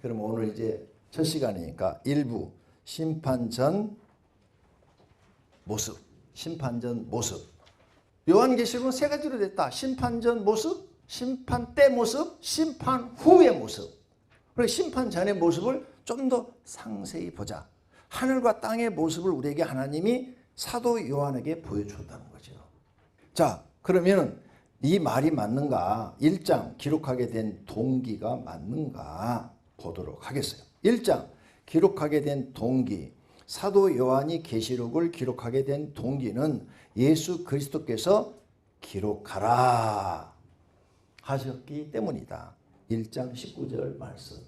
그럼 오늘 이제 첫 시간이니까 일부 심판 전 모습, 심판 전 모습. 요한계시록은 세 가지로 됐다. 심판 전 모습, 심판 때 모습, 심판 후의 모습. 그리고 심판 전의 모습을 좀 더 상세히 보자. 하늘과 땅의 모습을 우리에게 하나님이 사도 요한에게 보여줬다는 거죠. 자, 그러면 이 말이 맞는가? 1장 기록하게 된 동기가 맞는가 보도록 하겠어요. 1장 기록하게 된 동기. 사도 요한이 계시록을 기록하게 된 동기는 예수 그리스도께서 기록하라 하셨기 때문이다. 1장 19절 말씀.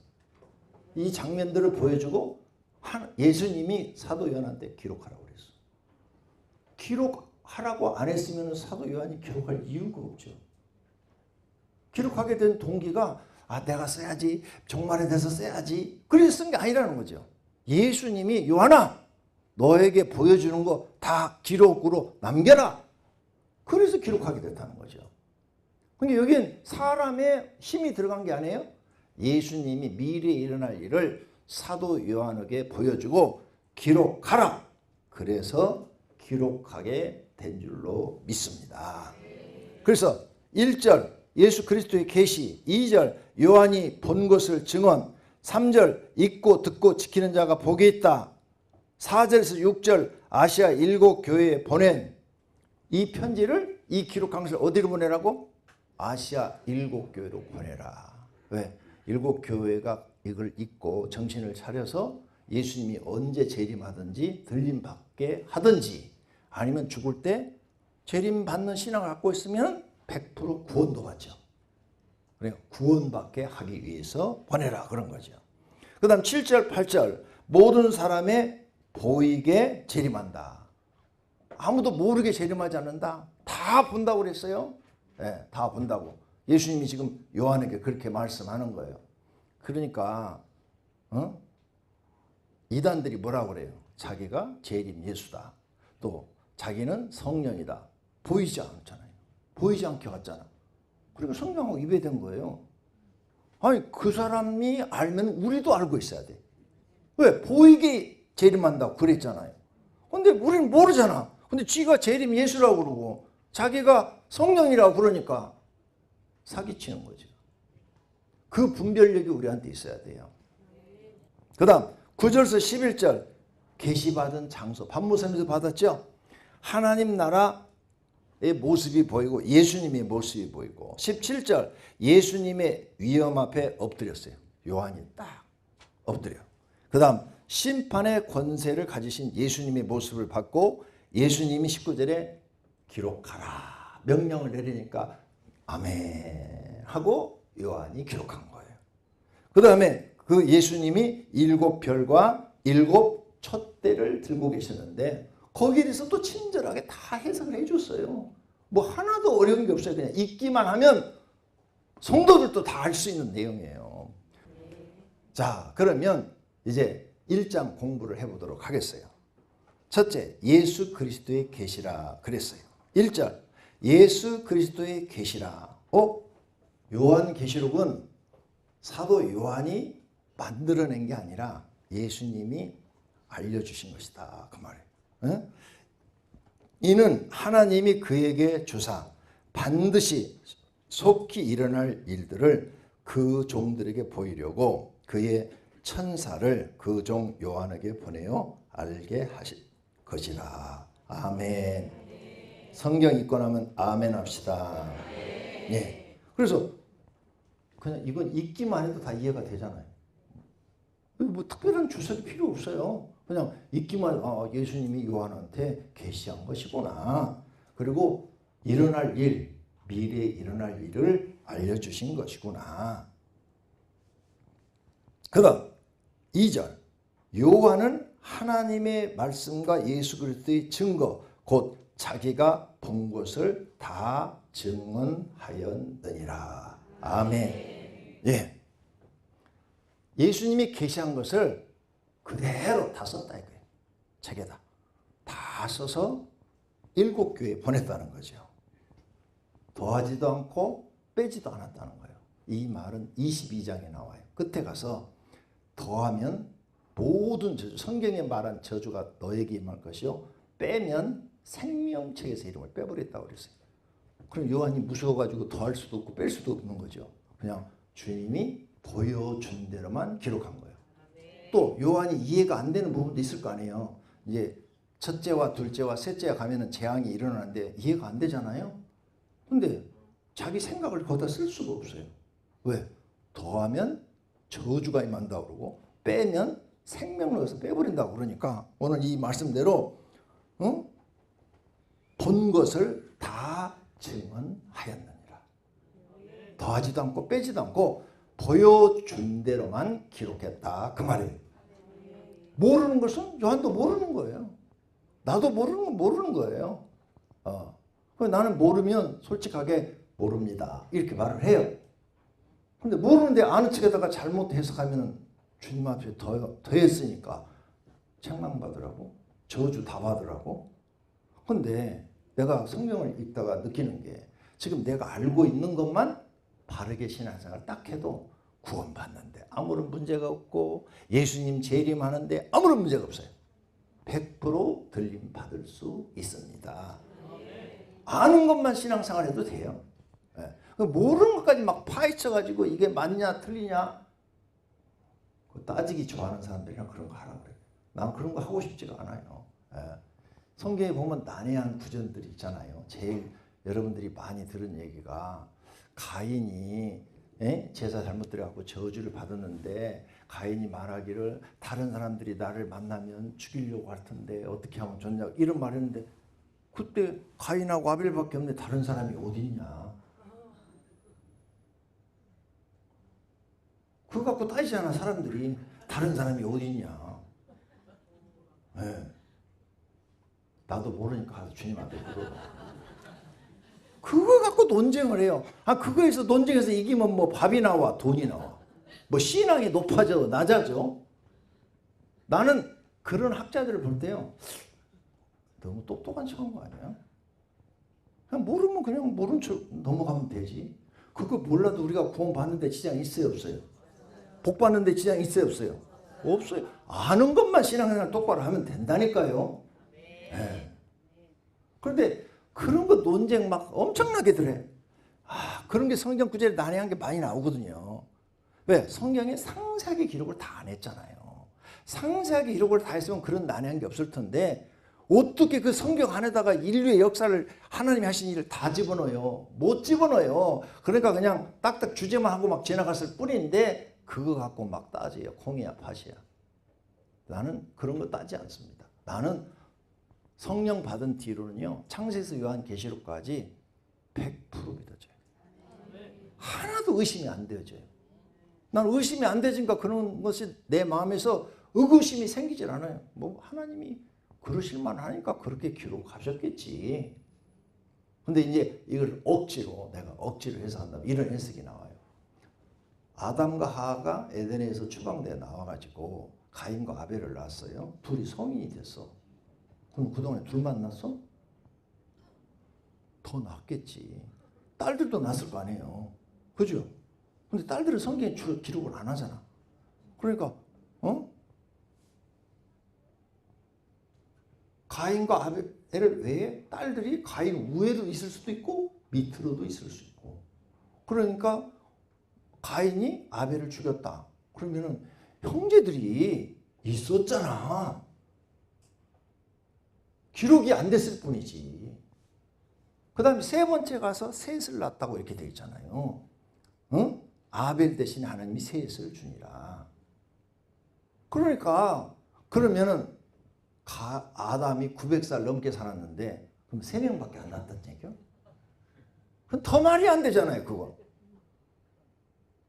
이 장면들을 보여주고 예수님이 사도 요한한테 기록하라고 그랬어. 기록하라고 안 했으면 사도 요한이 기록할 이유가 없죠. 기록하게 된 동기가 내가 써야지, 종말에 대해서 써야지, 그래서 쓴 게 아니라는 거죠. 예수님이 요한아 너에게 보여주는 거 다 기록으로 남겨라. 그래서 기록하게 됐다는 거죠. 그러니까 여긴 사람의 힘이 들어간 게 아니에요. 예수님이 미래에 일어날 일을 사도 요한에게 보여주고 기록하라. 그래서 기록하게 된 줄로 믿습니다. 그래서 1절 예수 그리스도의 계시, 2절 요한이 본 것을 증언, 3절 읽고 듣고 지키는 자가 복이 있다. 4절에서 6절 아시아 7교회에 보낸 이 편지를, 이 기록한 것을 어디로 보내라고? 아시아 7교회로 보내라. 왜? 7교회가 이걸 읽고 정신을 차려서 예수님이 언제 재림하든지 들림받게 하든지 아니면 죽을 때 재림받는 신앙을 갖고 있으면 100% 구원도 받죠. 그래요. 구원받게 하기 위해서 보내라 그런 거죠. 그 다음 7절 8절 모든 사람의 보이게 재림한다. 아무도 모르게 재림하지 않는다. 다 본다고 그랬어요. 네, 다 본다고. 예수님이 지금 요한에게 그렇게 말씀하는 거예요. 그러니까 이단들이 뭐라고 그래요? 자기가 재림 예수다. 또 자기는 성령이다. 보이지 않잖아요. 보이지 않게 갔잖아. 그리고 성령하고 위배된 거예요. 아니 그 사람이 알면 우리도 알고 있어야 돼. 왜? 보이게 재림한다고 그랬잖아요. 근데 우리는 모르잖아. 근데 지가 재림 예수라고 그러고 자기가 성령이라고 그러니까 사기치는 거죠. 그 분별력이 우리한테 있어야 돼요. 그 다음 9절에서 11절 계시받은 장소, 반모섬에서 받았죠. 하나님 나라의 모습이 보이고 예수님의 모습이 보이고 17절 예수님의 위엄 앞에 엎드렸어요. 요한이 딱 엎드려. 그 다음 심판의 권세를 가지신 예수님의 모습을 받고 예수님이 19절에 기록하라 명령을 내리니까 아멘 하고 요한이 기록한 거예요. 그 다음에 그 예수님이 7별과 7 촛대를 들고 계셨는데 거기에 대해서 또 친절하게 다 해석을 해줬어요. 뭐 하나도 어려운 게 없어요. 그냥 읽기만 하면 성도들도 다 알 수 있는 내용이에요. 자, 그러면 이제 1장 공부를 해보도록 하겠어요. 첫째, 예수 그리스도의 계시라 그랬어요. 1절, 예수 그리스도의 계시라. 요한계시록은 사도 요한이 만들어낸 게 아니라 예수님이 알려주신 것이다. 그 말이에요. 응? 이는 하나님이 그에게 주사 반드시 속히 일어날 일들을 그 종들에게 보이려고 그의 천사를 그 종 요한에게 보내어 알게 하실 것이라. 아멘. 성경 읽고 나면 아멘 합시다. 예. 그래서 그냥 이건 읽기만 해도 다 이해가 되잖아요. 뭐 특별한 주석이 필요 없어요. 그냥 읽기만 예수님이 요한한테 계시한 것이구나. 그리고 일어날 일, 미래에 일어날 일을 알려주신 것이구나. 그다음 2절 요한은 하나님의 말씀과 예수 그리스도의 증거 곧 자기가 본 것을 다 증언하였느니라. 아멘. 예. 예수님이 계시한 것을 그대로 다 썼다 이거예요. 책에다. 다 써서 7교회에 보냈다는 거죠. 더하지도 않고 빼지도 않았다는 거예요. 이 말은 22장에 나와요. 끝에 가서 더하면 모든 저주, 성경에 말한 저주가 너에게 임할 것이요 빼면 생명책에서 이름을 빼버렸다고 그랬어요. 그럼 요한이 무서워가지고 더할 수도 없고 뺄 수도 없는 거죠. 그냥 주님이 보여준 대로만 기록한 거예요. 또 요한이 이해가 안 되는 부분도 있을 거 아니에요. 이제 첫째와 둘째와 셋째가 가면은 재앙이 일어나는데 이해가 안 되잖아요. 근데 자기 생각을 거기다 쓸 수가 없어요. 왜? 더하면 저주가 임한다고 그러고 빼면 생명력에서 빼버린다고 그러니까 오늘 이 말씀대로 본 것을 다 증언하였느니라. 더하지도 않고 빼지도 않고 보여준 대로만 기록했다. 그 말이에요. 모르는 것은 요한도 모르는 거예요. 나도 모르는 건 모르는 거예요. 나는 모르면 솔직하게 모릅니다. 이렇게 말을 해요. 근데 모르는데 아는 척에다가 잘못 해석하면 주님 앞에 더했으니까 책망받으라고 저주 다 받으라고. 근데 내가 성경을 읽다가 느끼는 게 지금 내가 알고 있는 것만 바르게 신앙생활 딱 해도 구원받는데 아무런 문제가 없고 예수님 재림하는데 아무런 문제가 없어요. 100% 들림 받을 수 있습니다. 아는 것만 신앙생활 해도 돼요. 모르는 것까지 막 파헤쳐가지고 이게 맞냐 틀리냐 따지기 좋아하는 사람들이랑 그런 거 하라고 그래요. 난 그런 거 하고 싶지가 않아요. 성경에 보면 난해한 구절들이 있잖아요. 제일 여러분들이 많이 들은 얘기가 가인이 제사 잘못 드려갖고 저주를 받았는데 가인이 말하기를 다른 사람들이 나를 만나면 죽이려고 할 텐데 어떻게 하면 좋냐 이런 말 했는데 그때 가인하고 아벨밖에 없는데 다른 사람이 어디 있냐. 그거 갖고 따지잖아 사람들이. 다른 사람이 어디 있냐. 나도 모르니까 가서 주님한테 물어봐. 그거 갖고 논쟁을 해요. 그거에서 논쟁에서 이기면 뭐 밥이 나와 돈이 나와. 뭐 신앙이 높아져 낮아져. 나는 그런 학자들을 볼 때요. 너무 똑똑한 척한 거 아니야? 그냥 모르면 그냥 모른 척 넘어가면 되지. 그거 몰라도 우리가 구원 받는데 지장이 있어요 없어요? 복 받는데 지장이 있어요 없어요? 없어요. 아는 것만 신앙생활 똑바로 하면 된다니까요. 그런데 그런 거 논쟁 막 엄청나게들 해. 그런 게 성경 구절에 난해한 게 많이 나오거든요. 왜? 성경에 상세하게 기록을 다 안 했잖아요. 상세하게 기록을 다 했으면 그런 난해한 게 없을 텐데 어떻게 그 성경 안에다가 인류의 역사를 하나님이 하신 일을 다 집어넣어요. 못 집어넣어요. 그러니까 그냥 딱딱 주제만 하고 막 지나갔을 뿐인데 그거 갖고 막 따져요. 콩이야 팥이야. 나는 그런 거 따지 않습니다. 나는 성령 받은 뒤로는요. 창세에서 요한계시록까지 100% 믿어져요. 하나도 의심이 안 되어져요. 난 의심이 안 되니까 그런 것이 내 마음에서 의구심이 생기질 않아요. 뭐 하나님이 그러실만 하니까 그렇게 기록하셨겠지. 근데 이제 이걸 내가 억지로 해서 한다면 이런 해석이 나와요. 아담과 하와가 에덴에서 추방되어 나와가지고 가인과 아벨을 낳았어요. 둘이 성인이 됐어. 그럼 그동안에 둘 만났어? 더 낳았겠지. 딸들도 낳았을 거 아니에요. 그죠? 근데 딸들은 성경에 기록을 안 하잖아. 그러니까 가인과 아벨 외에 딸들이 가인 위에도 있을 수도 있고 밑으로도 있을 수 있고. 그러니까 가인이 아벨을 죽였다. 그러면은 형제들이 있었잖아. 기록이 안 됐을 뿐이지. 그 다음에 세 번째 가서 셋을 낳았다고 이렇게 되어 있잖아요. 아벨 대신 하나님이 셋을 주니라. 그러니까 그러면은 아담이 900살 넘게 살았는데 그럼 3명밖에 안 낳았다는 얘기요? 그럼 더 말이 안 되잖아요 그거.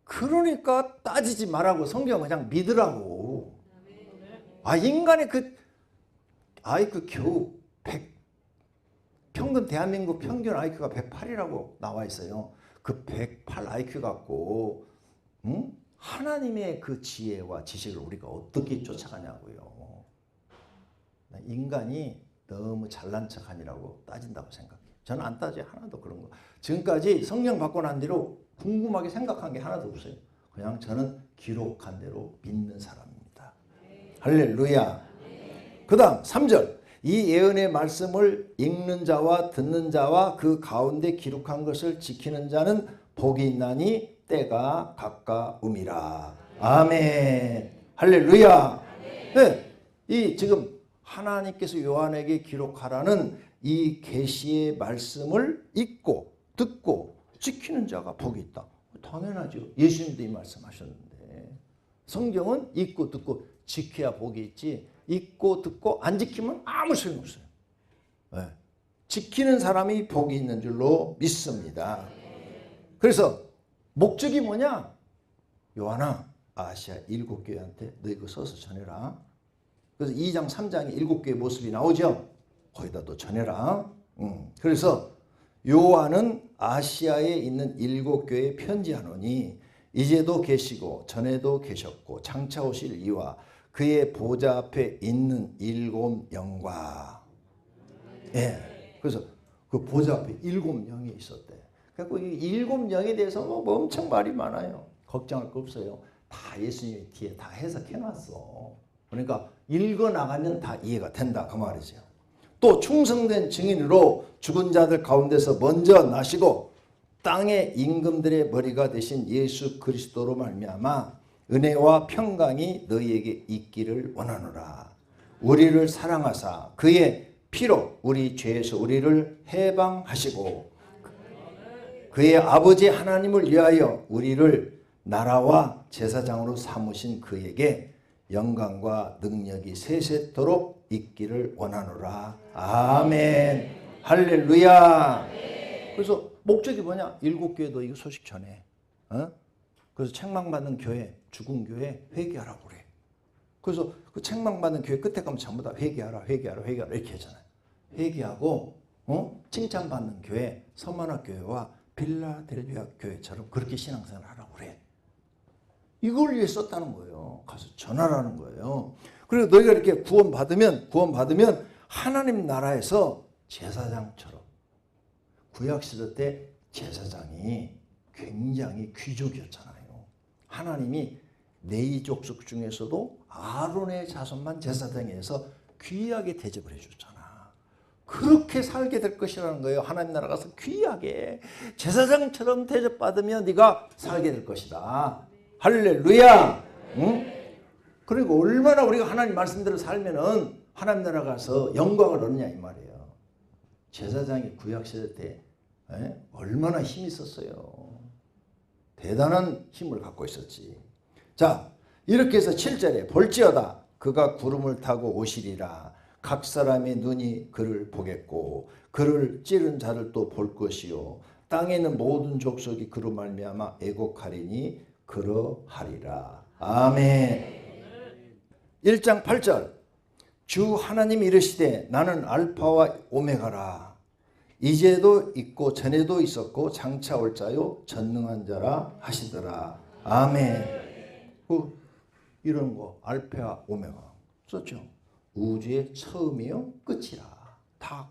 그러니까 따지지 말라고 성경 그냥 믿으라고. 인간의 IQ 겨우 100 평균 대한민국 평균 IQ가 108이라고 나와 있어요. 그 108 IQ 갖고 하나님의 그 지혜와 지식을 우리가 어떻게 쫓아가냐고요. 인간이 너무 잘난 척하니라고 따진다고 생각해요. 저는 안 따져요. 하나도 그런 거. 지금까지 성령 받고 난 뒤로 궁금하게 생각한 게 하나도 없어요. 그냥 저는 기록한 대로 믿는 사람입니다. 할렐루야. 그 다음 3절. 이 예언의 말씀을 읽는 자와 듣는 자와 그 가운데 기록한 것을 지키는 자는 복이 있나니 때가 가까움이라. 아멘. 할렐루야. 네, 이 지금 하나님께서 요한에게 기록하라는 이 계시의 말씀을 읽고 듣고 지키는 자가 복이 있다. 당연하죠. 예수님도 이 말씀하셨는데 성경은 읽고 듣고 지켜야 복이 있지, 읽고 듣고 안 지키면 아무 소용없어요. 네. 지키는 사람이 복이 있는 줄로 믿습니다. 그래서 목적이 뭐냐? 요한아, 아시아 7교회한테 너 이거 써서 전해라. 그래서 2장 3장에 7교회의 모습이 나오죠. 거기다 또 전해라. 그래서 요한은 아시아에 있는 7교회에 편지하노니 이제도 계시고 전에도 계셨고 장차 오실 이와 그의 보좌 앞에 있는 7 영과. 예. 그래서 그 보좌 앞에 7 영이 있었대. 그래서 이 7 영에 대해서 뭐 엄청 말이 많아요. 걱정할 거 없어요. 다 예수님이 뒤에 다 해석해놨어. 그러니까 읽어 나가면 다 이해가 된다 그 말이죠. 또 충성된 증인으로 죽은 자들 가운데서 먼저 나시고 땅의 임금들의 머리가 되신 예수 그리스도로 말미암아 은혜와 평강이 너희에게 있기를 원하노라. 우리를 사랑하사 그의 피로 우리 죄에서 우리를 해방하시고 그의 아버지 하나님을 위하여 우리를 나라와 제사장으로 삼으신 그에게 영광과 능력이 세세토록 있기를 원하노라. 아멘. 할렐루야. 그래서 목적이 뭐냐? 7교회도 이거 소식 전해. 그래서 책망받는 교회, 죽은 교회 회개하라고 그래. 그래서 그 책망받는 교회 끝에 가면 전부 다 회개하라, 회개하라, 회개하라 이렇게 하잖아요. 회개하고 칭찬받는 교회, 서만화 교회와 빌라델비아 교회처럼 그렇게 신앙생활을 하라고 그래. 이걸 위해 썼다는 거예요. 가서 전하라는 거예요. 그리고 너희가 이렇게 구원받으면 하나님 나라에서 제사장처럼, 구약시대 때 제사장이 굉장히 귀족이었잖아요. 하나님이 네이 족속 중에서도 아론의 자손만 제사장이 해서 귀하게 대접을 해줬잖아. 그렇게 살게 될 것이라는 거예요. 하나님 나라 가서 귀하게 제사장처럼 대접받으며 네가 살게 될 것이다. 할렐루야. 응? 그리고 얼마나 우리가 하나님 말씀대로 살면은 하나님 나라 가서 영광을 얻느냐 이 말이에요. 제사장이 구약시대 때 얼마나 힘이 있었어요. 대단한 힘을 갖고 있었지. 자, 이렇게 해서 7절에 볼지어다 그가 구름을 타고 오시리라. 각 사람의 눈이 그를 보겠고 그를 찌른 자를 또 볼 것이요 땅에 있는 모든 족속이 그로 말미암아 애곡하리니 그러하리라. 아멘. 1장 8절 주 하나님이 이르시되 나는 알파와 오메가라. 이제도 있고 전에도 있었고 장차 올 자요 전능한 자라 하시더라. 아멘. 이런 거 알파와 오메가 썼죠. 우주의 처음이요 끝이라. 다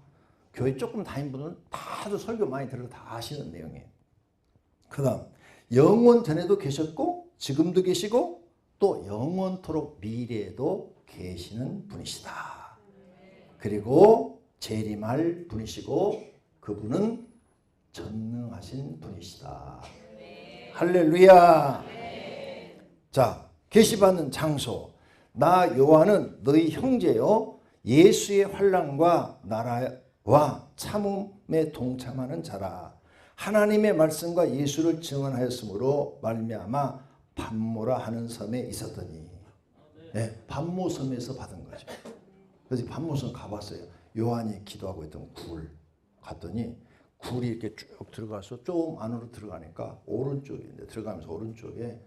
교회 조금 다닌 분은 다들 설교 많이 들어서 다 아시는 내용이에요. 그 다음 영원 전에도 계셨고 지금도 계시고 또 영원토록 미래에도 계시는 분이시다. 그리고 재림할 분이시고 그분은 전능하신 분이시다. 할렐루야. 자, 계시받는 장소. 나 요한은 너희 형제요 예수의 환난과 나라와 참음에 동참하는 자라. 하나님의 말씀과 예수를 증언하였으므로 말미암아 반모라 하는 섬에 있었더니. 네, 반모섬에서 받은 거죠. 그래서 반모섬 가봤어요. 요한이 기도하고 있던 굴 갔더니 굴이 이렇게 쭉 들어가서 좀 안으로 들어가니까 오른쪽에 들어가면서 오른쪽에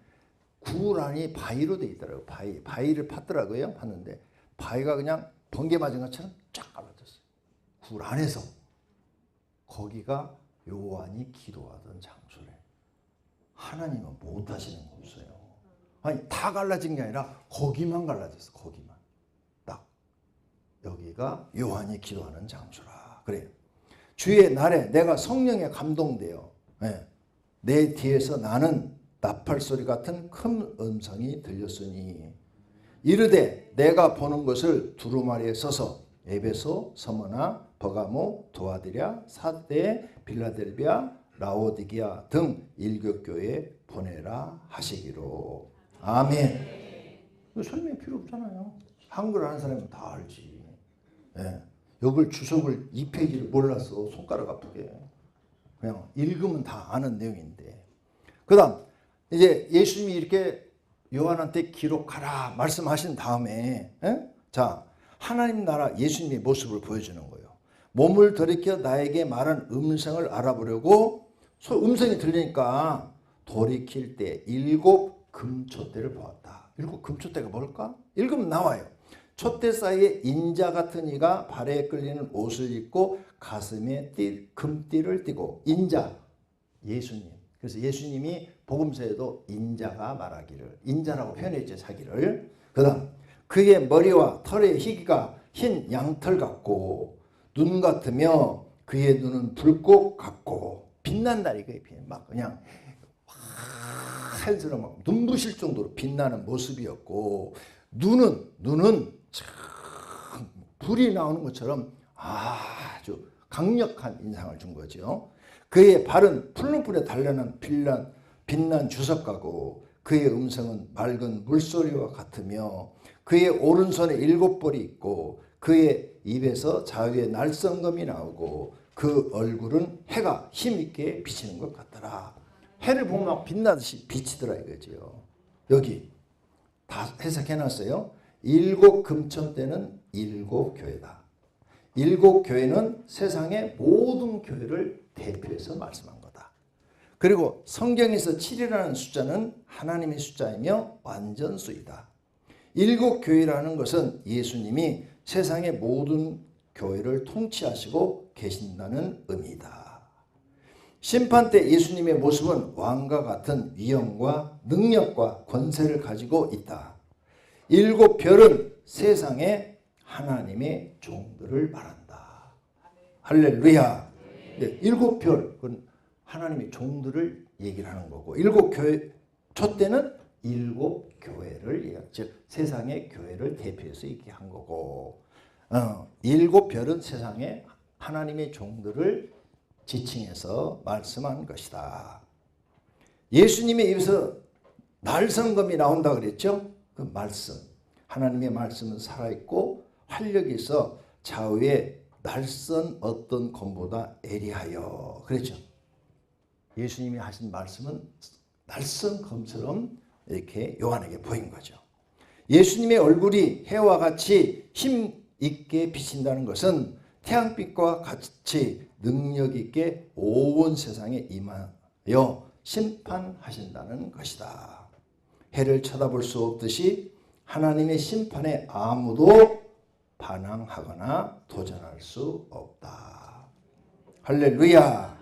굴 안이 바위로 돼 있더라고요. 바위를 팠더라고요. 팠는데 바위가 그냥 번개 맞은 것처럼 쫙 갈라졌어요. 굴 안에서. 거기가 요한이 기도하던 장소래. 하나님은 못 하시는 거 없어요. 아니 다 갈라진 게 아니라 거기만 갈라졌어. 거기만. 딱 여기가 요한이 기도하는 장소라. 그래요. 주의 날에 내가 성령에 감동되어 내 뒤에서 나는 나팔소리 같은 큰 음성이 들렸으니 이르되 내가 보는 것을 두루마리에 써서 에베소, 서머나, 버가모, 도아디랴, 사데, 빌라델비아, 라오디게아 등 일곱 교회에 보내라 하시기로. 아멘. 설명이 필요 없잖아요. 한글 아는 사람은 다 알지. 예. 여기 주석을 2페이지를 몰라서 손가락 아프게. 그냥 읽으면 다 아는 내용인데. 그 다음 이제 예수님이 이렇게 요한한테 기록하라 말씀하신 다음에 자 하나님 나라 예수님의 모습을 보여주는 거예요. 몸을 돌이켜 나에게 말한 음성을 알아보려고 음성이 들리니까 돌이킬 때 7 금촛대를 보았다. 7 금촛대가 뭘까? 읽으면 나와요. 촛대 사이에 인자 같은 이가 발에 끌리는 옷을 입고 가슴에 금띠를 띠고 인자 예수님. 그래서 예수님이 복음서에도 인자가 말하기를 인자라고 표현했죠 자기를. 그 다음 그의 머리와 털의 희기가 흰 양털 같고 눈 같으며 그의 눈은 불꽃 같고 빛난다 이거예요. 막 그냥 하얀스러운 막 눈부실 정도로 빛나는 모습이었고 눈은 참 불이 나오는 것처럼 아주 강력한 인상을 준 거죠. 그의 발은 푸른 불에 단련한 빛난 주석가고 그의 음성은 맑은 물소리와 같으며 그의 오른손에 7볼이 있고 그의 입에서 자유의 날성검이 나오고 그 얼굴은 해가 힘있게 비치는 것 같더라. 해를 보면 막 빛나듯이 비치더라 이거죠. 여기 다 해석해놨어요. 7 금천대는 7 교회다. 7 교회는 세상의 모든 교회를 대표해서 말씀한 거다. 그리고 성경에서 7이라는 숫자는 하나님의 숫자이며 완전수이다. 7 교회라는 것은 예수님이 세상의 모든 교회를 통치하시고 계신다는 의미다. 심판 때 예수님의 모습은 왕과 같은 위엄과 능력과 권세를 가지고 있다. 7 별은 세상에 하나님의 종들을 말한다. 할렐루야. 네, 7 별, 그건 하나님의 종들을 얘기를 하는 거고 7 교회, 촛대는 7 교회를 즉 세상의 교회를 대표해서 얘기한 거고 7 별은 세상에 하나님의 종들을 지칭해서 말씀한 것이다. 예수님의 입에서 날성검이 나온다 그랬죠? 그 말씀. 하나님의 말씀은 살아있고 활력이 있어 좌우에 날선 어떤 검보다 예리하여 그랬죠. 예수님이 하신 말씀은 날선 검처럼 이렇게 요한에게 보인 거죠. 예수님의 얼굴이 해와 같이 힘 있게 비친다는 것은 태양빛과 같이 능력 있게 온 세상에 임하여 심판하신다는 것이다. 해를 쳐다볼 수 없듯이 하나님의 심판에 아무도 반항하거나 도전할 수 없다. 할렐루야.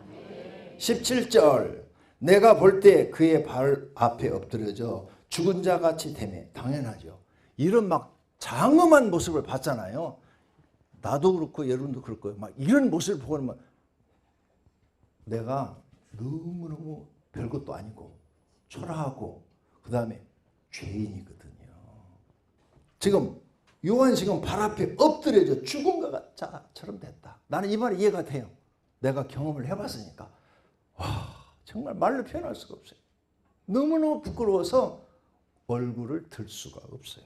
17절 내가 볼 때 그의 발 앞에 엎드려져 죽은 자 같이 되매 당연하죠. 이런 막 장엄한 모습을 봤잖아요. 나도 그렇고 여러분도 그럴 거예요. 막 이런 모습을 보고는 내가 너무너무 별것도 아니고 초라하고 그 다음에 죄인이거든요. 지금 요한 지금 발 앞에 엎드려져 죽은 것처럼 됐다. 나는 이 말이 이해가 돼요. 내가 경험을 해봤으니까. 와, 정말 말로 표현할 수가 없어요. 너무너무 부끄러워서 얼굴을 들 수가 없어요.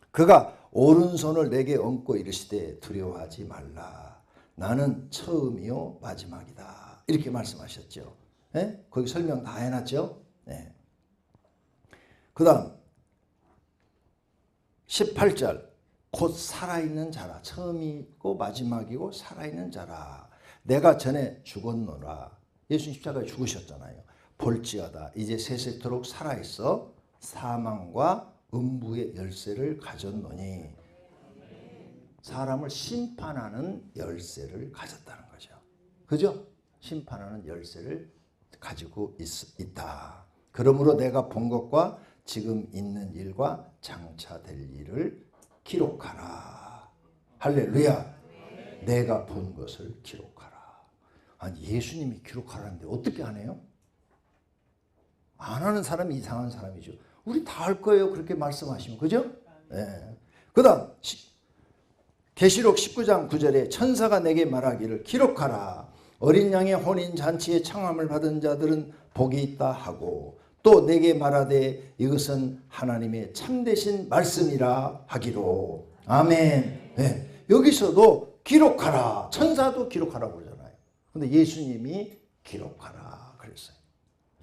그가 오른손을 내게 얹고 이르시되 두려워하지 말라. 나는 처음이요 마지막이다. 이렇게 말씀하셨죠. 네? 거기 설명 다 해놨죠. 네. 그 다음 18절 곧 살아있는 자라. 처음이고 마지막이고 살아있는 자라. 내가 전에 죽었노라. 예수님 십자가에 죽으셨잖아요. 볼지어다 이제 세세토록 살아있어 사망과 음부의 열쇠를 가졌노니 사람을 심판하는 열쇠를 가졌다는 거죠. 그죠? 심판하는 열쇠를 가지고 있다. 그러므로 내가 본 것과 지금 있는 일과 장차 될 일을 기록하라. 할렐루야. 내가 본 것을 기록하라. 아니 예수님이 기록하라는데 어떻게 하네요? 안 하는 사람이 이상한 사람이죠. 우리 다 할 거예요. 그렇게 말씀하시면. 그죠? 예. 그 다음 계시록 19장 9절에 천사가 내게 말하기를 기록하라. 어린 양의 혼인잔치에 청함을 받은 자들은 복이 있다 하고 또 내게 말하되 이것은 하나님의 참되신 말씀이라 하기로. 아멘. 네. 여기서도 기록하라. 천사도 기록하라고 그러잖아요. 근데 예수님이 기록하라 그랬어요.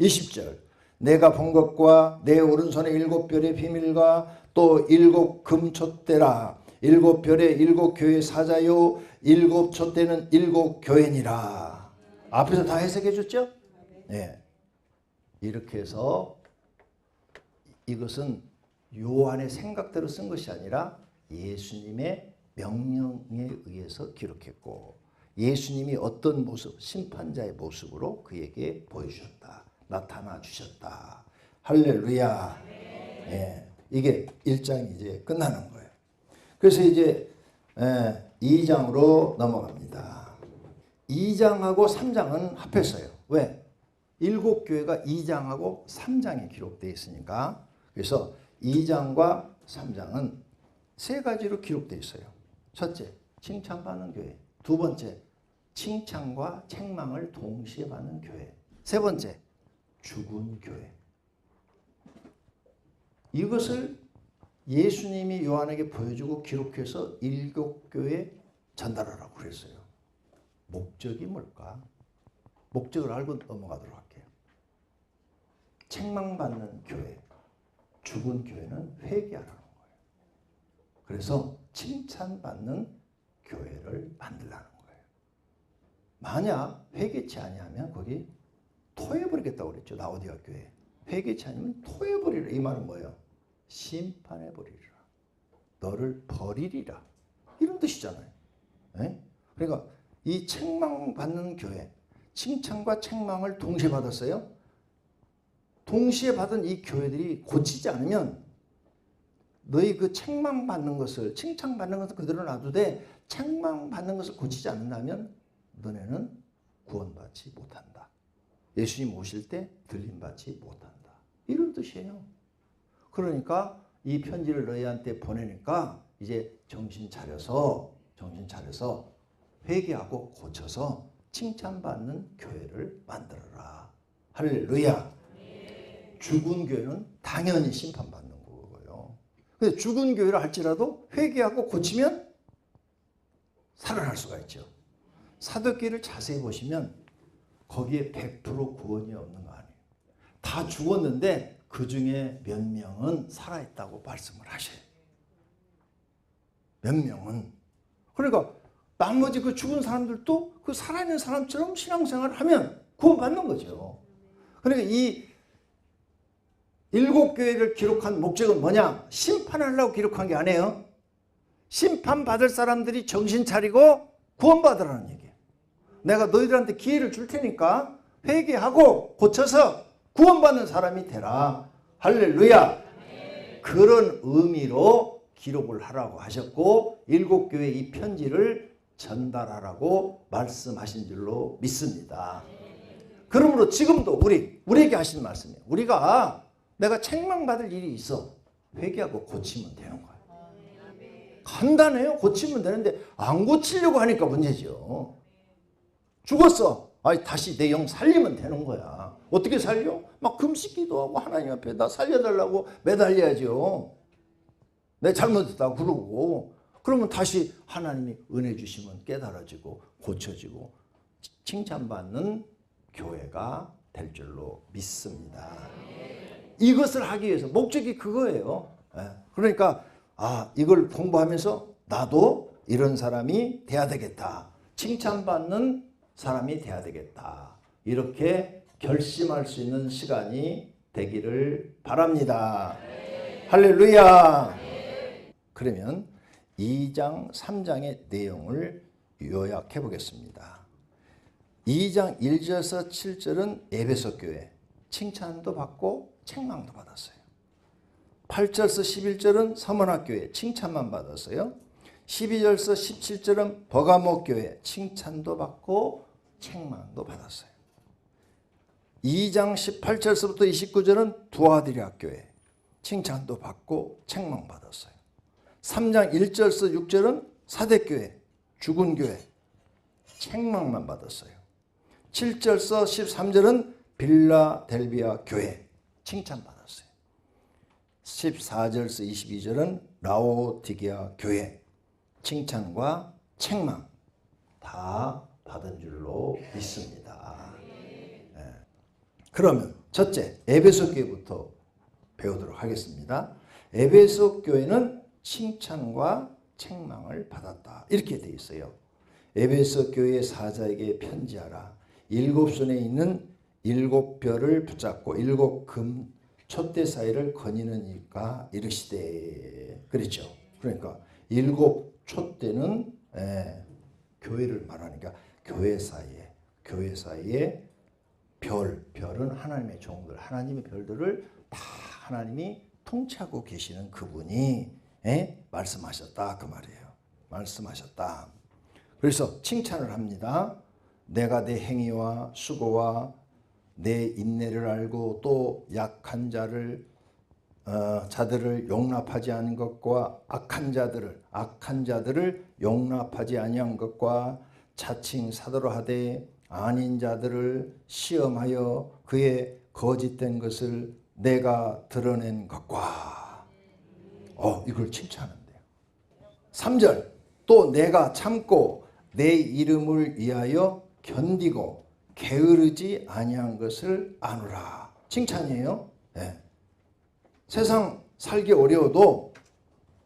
20절 내가 본 것과 내 오른손의 7별의 비밀과 또 7 금촛대라. 7별의 7 교회 사자요 7 촛대는 7 교회니라. 앞에서 다 해석해 줬죠? 네. 이렇게 해서 이것은 요한의 생각대로 쓴 것이 아니라 예수님의 명령에 의해서 기록했고 예수님이 어떤 모습, 심판자의 모습으로 그에게 보여주셨다. 나타나 주셨다. 할렐루야. 예, 이게 1장이 이제 끝나는 거예요. 그래서 이제 2장으로 넘어갑니다. 2장하고 3장은 합했어요. 왜? 7교회가 2장하고 3장에 기록되어 있으니까. 그래서 2장과 3장은 세 가지로 기록되어 있어요. 첫째, 칭찬받는 교회. 두 번째, 칭찬과 책망을 동시에 받는 교회. 세 번째, 죽은 교회. 이것을 예수님이 요한에게 보여주고 기록해서 7교회에 전달하라고 그랬어요. 목적이 뭘까? 목적을 알고 넘어가도록 할게요. 책망받는 교회, 죽은 교회는 회개하라는 거예요. 그래서 칭찬받는 교회를 만들라는 거예요. 만약 회개치 아니하면 거기 토해버리겠다고 그랬죠. 라오디가 교회. 회개치 아니면 토해버리라. 이 말은 뭐예요? 심판해버리리라. 너를 버리리라. 이런 뜻이잖아요. 네? 그러니까 이 책망받는 교회, 칭찬과 책망을 동시에 받았어요. 동시에 받은 이 교회들이 고치지 않으면 너희 그 책망받는 것을, 칭찬받는 것을 그대로 놔두되 책망받는 것을 고치지 않는다면 너네는 구원받지 못한다. 예수님 오실 때 들림받지 못한다. 이런 뜻이에요. 그러니까 이 편지를 너희한테 보내니까 이제 정신 차려서 회개하고 고쳐서 칭찬받는 교회를 만들어라. 할렐루야. 죽은 교회는 당연히 심판받는 거고요. 근데 죽은 교회를 할지라도 회개하고 고치면 살아날 수가 있죠. 사도행전을 자세히 보시면 거기에 100% 구원이 없는 거 아니에요. 다 죽었는데 그 중에 몇 명은 살아있다고 말씀을 하셔요. 몇 명은. 그러니까 나머지 그 죽은 사람들도 그 살아있는 사람처럼 신앙생활을 하면 구원받는 거죠. 그러니까 이 7교회를 기록한 목적은 뭐냐? 심판하려고 기록한 게 아니에요. 심판받을 사람들이 정신 차리고 구원받으라는 얘기예요. 내가 너희들한테 기회를 줄 테니까 회개하고 고쳐서 구원받는 사람이 되라. 할렐루야. 그런 의미로 기록을 하라고 하셨고 7교회 이 편지를 전달하라고 말씀하신 줄로 믿습니다. 그러므로 지금도 우리에게 하신 말씀이에요. 우리가 내가 책망받을 일이 있어. 회개하고 고치면 되는 거예요. 간단해요. 고치면 되는데 안 고치려고 하니까 문제죠. 죽었어. 다시 내 영 살리면 되는 거야. 어떻게 살려? 막 금식 기도하고 하나님 앞에 나 살려달라고 매달려야죠. 내 잘못했다고 그러고 그러면 다시 하나님이 은혜 주시면 깨달아지고 고쳐지고 칭찬받는 교회가 될 줄로 믿습니다. 이것을 하기 위해서 목적이 그거예요. 그러니까 이걸 공부하면서 나도 이런 사람이 돼야 되겠다. 칭찬받는 사람이 돼야 되겠다. 이렇게 결심할 수 있는 시간이 되기를 바랍니다. 할렐루야. 그러면 2장, 3장의 내용을 요약해 보겠습니다. 2장 1절에서 7절은 에베소 교회 칭찬도 받고 책망도 받았어요. 8절에서 11절은 서머나 교회 칭찬만 받았어요. 12절에서 17절은 버가모 교회 칭찬도 받고 책망도 받았어요. 2장 18절서부터 29절은 두 아들이 학교에 칭찬도 받고 책망받았어요. 3장 1절서 6절은 사대교회, 죽은 교회, 책망만 받았어요. 7절서 13절은 빌라델비아 교회, 칭찬받았어요. 14절서 22절은 라오디게아 교회, 칭찬과 책망 다 받은 줄로 믿습니다. 네. 그러면 첫째, 에베소 교회부터 배우도록 하겠습니다. 에베소 교회는 칭찬과 책망을 받았다. 이렇게 되어 있어요. 에베소 교회 사자에게 편지하라. 7손에 있는 7별을 붙잡고 7금 촛대 사이를 거니는 이가 이르시되 그랬죠. 그러니까 7 촛대는 교회를 말하니까 교회 사이에 별은 하나님의 종들, 하나님의 별들을 다 하나님이 통치하고 계시는 그분이 말씀하셨다 그 말이에요. 말씀하셨다. 그래서 칭찬을 합니다. 내가 내 행위와 수고와 내 인내를 알고 또 약한 자들을 용납하지 않은 것과 악한 자들을 용납하지 아니한 것과 자칭 사도로 하되 아닌 자들을 시험하여 그의 거짓된 것을 내가 드러낸 것과 이걸 칭찬한대요. 3절 또 내가 참고 내 이름을 위하여 견디고 게으르지 아니한 것을 아노라. 칭찬이에요. 네. 세상 살기 어려워도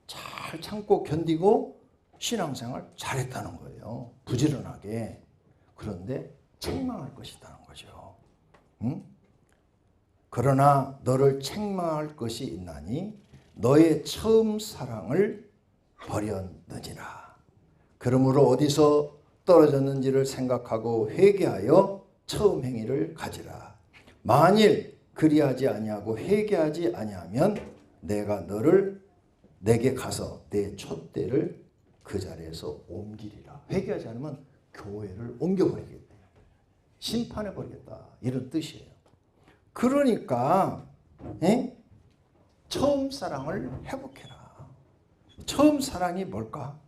잘 참고 견디고 신앙생활 잘했다는 거예요. 부지런하게. 그런데 책망할 것이라는 거죠. 응? 그러나 너를 책망할 것이 있나니 너의 처음 사랑을 버렸느니라. 그러므로 어디서 떨어졌는지를 생각하고 회개하여 처음 행위를 가지라. 만일 그리하지 아니하고 회개하지 아니하면 내가 내게 가서 내 촛대를 그 자리에서 옮기리라. 회개하지 않으면 교회를 옮겨버리겠다. 심판해버리겠다. 이런 뜻이에요. 그러니까 처음 사랑을 회복해라. 처음 사랑이 뭘까?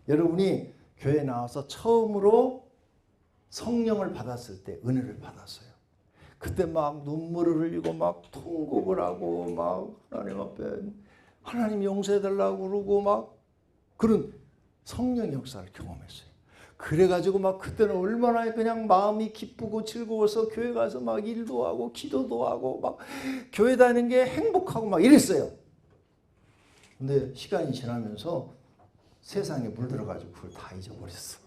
여러분이 교회 나와서 처음으로 성령을 받았을 때 은혜를 받았어요. 그때 막 눈물을 흘리고 막 통곡을 하고 막 하나님 앞에 하나님 용서해달라고 그러고 막 그런 성령 역사를 경험했어요. 그래가지고 막 그때는 얼마나 그냥 마음이 기쁘고 즐거워서 교회 가서 막 일도 하고 기도도 하고 막 교회 다니는 게 행복하고 막 이랬어요. 근데 시간이 지나면서 세상에 물들어가지고 그걸 다 잊어버렸어.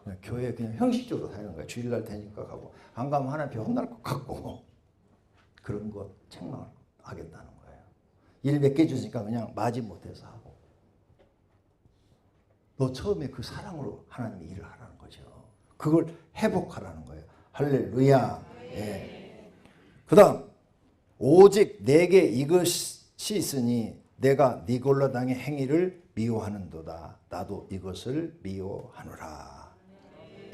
그냥 교회 그냥 형식적으로 다니는 거야. 주일날 되니까 가고 안 가면 하나님 혼날 것 같고 그런 것 책망하겠다는 거예요. 일 몇 개 주니까 그냥 마지못해서 하고 너 처음에 그 사랑으로 하나님이 일을 하라는 거죠. 그걸 회복하라는 거예요. 할렐루야. 예. 그 다음 오직 내게 이것이 있으니 내가 니골라 당의 행위를 미워하는도다. 나도 이것을 미워하노라.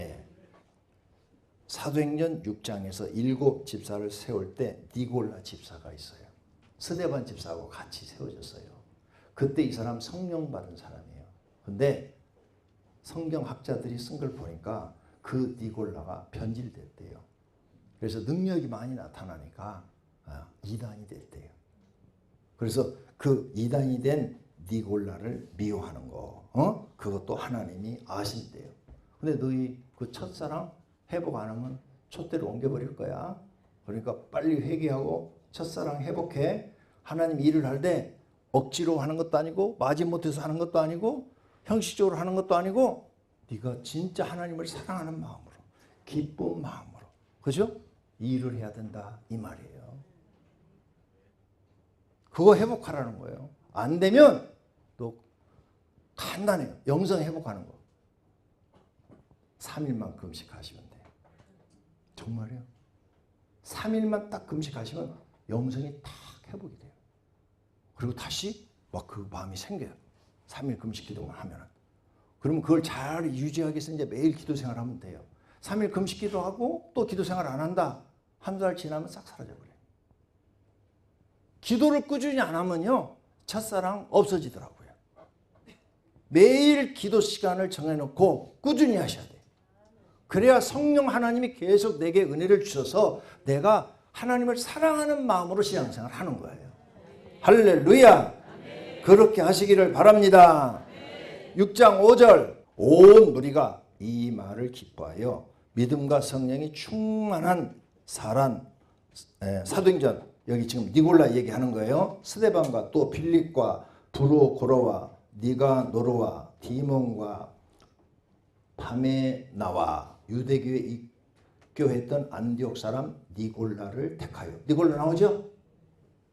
예. 사도행전 6장에서 7 집사를 세울 때 니골라 집사가 있어요. 스데반 집사하고 같이 세워졌어요. 그때 이 사람 성령 받은 사람이에요. 근데 성경학자들이 쓴 걸 보니까 그 니골라가 변질됐대요. 그래서 능력이 많이 나타나니까 이단이 됐대요. 그래서 그 이단이 된 니골라를 미워하는 거, 그것도 하나님이 아신대요. 근데 너희 그 첫사랑 회복 안 하면 촛대로 옮겨버릴 거야. 그러니까 빨리 회개하고 첫사랑 회복해. 하나님 일을 할 때 억지로 하는 것도 아니고 마지못해서 하는 것도 아니고 형식적으로 하는 것도 아니고 네가 진짜 하나님을 사랑하는 마음으로 기쁜 마음으로 그죠? 일을 해야 된다 이 말이에요. 그거 회복하라는 거예요. 안 되면 또 간단해요. 영성 회복하는 거. 3일만 금식하시면 돼요. 정말요. 3일만 딱 금식하시면 영성이 딱 회복이 돼요. 그리고 다시 막 그 마음이 생겨요. 3일 금식 기도만 하면은. 그러면 그걸 잘 유지하기 위해서 이제 매일 기도 생활하면 돼요. 3일 금식 기도하고 또 기도 생활 안 한다 한 달 지나면 싹 사라져버려요. 기도를 꾸준히 안 하면요, 첫사랑 없어지더라고요. 매일 기도 시간을 정해놓고 꾸준히 하셔야 돼요. 그래야 성령 하나님이 계속 내게 은혜를 주셔서 내가 하나님을 사랑하는 마음으로 신앙생활을 하는 거예요. 할렐루야. 그렇게 하시기를 바랍니다. 6장 5절 온 무리가 이 말을 기뻐하여 믿음과 성령이 충만한 사도행전, 여기 지금 니골라 얘기하는 거예요. 스데반과 또 빌립과 브로고로와 니가노르와 디몬과 파메나와 유대교에 입교했던 안디옥 사람 니골라를 택하여. 니골라 나오죠?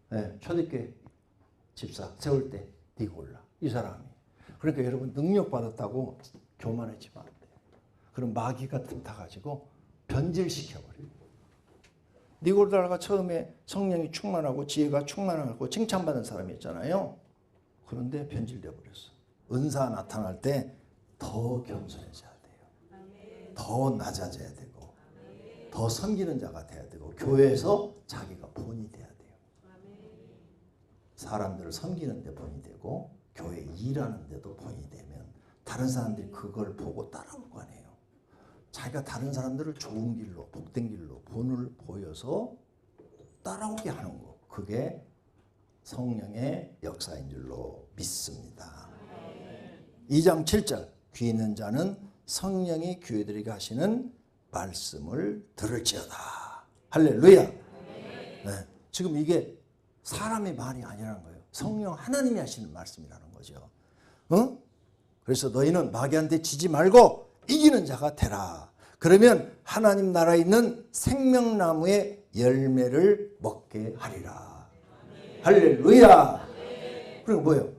네, 초대교회 집사 세울 때 니골라, 이 사람이. 그러니까 여러분, 능력 받았다고 교만하지 마세요. 그럼 마귀가 틈타가지고 변질시켜버려요. 니골라가 처음에 성령이 충만하고 지혜가 충만하고 칭찬받은 사람이었잖아요. 그런데 변질되어 버렸어. 은사 나타날 때 더 겸손해져야 돼요. 더 낮아져야 되고, 더 섬기는 자가 돼야 되고, 교회에서 자기가 본이 돼야 돼요. 사람들을 섬기는 데 본이 되고, 교회 일하는 데도 본이 되면 다른 사람들이 그걸 보고 따라올 거 아니에요. 자기가 다른 사람들을 좋은 길로, 복된 길로 본을 보여서 따라오게 하는 거, 그게 성령의 역사인 줄로 믿습니다. 2장 7절 귀 있는 자는 성령이 교회들에게 하시는 말씀을 들을지어다. 할렐루야. 네, 지금 이게 사람의 말이 아니라는 거예요. 성령 하나님이 하시는 말씀이라는 거죠. 그래서 너희는 마귀한테 지지 말고 이기는 자가 되라. 그러면 하나님 나라에 있는 생명나무의 열매를 먹게 하리라. 할렐루야. 그리고 뭐예요?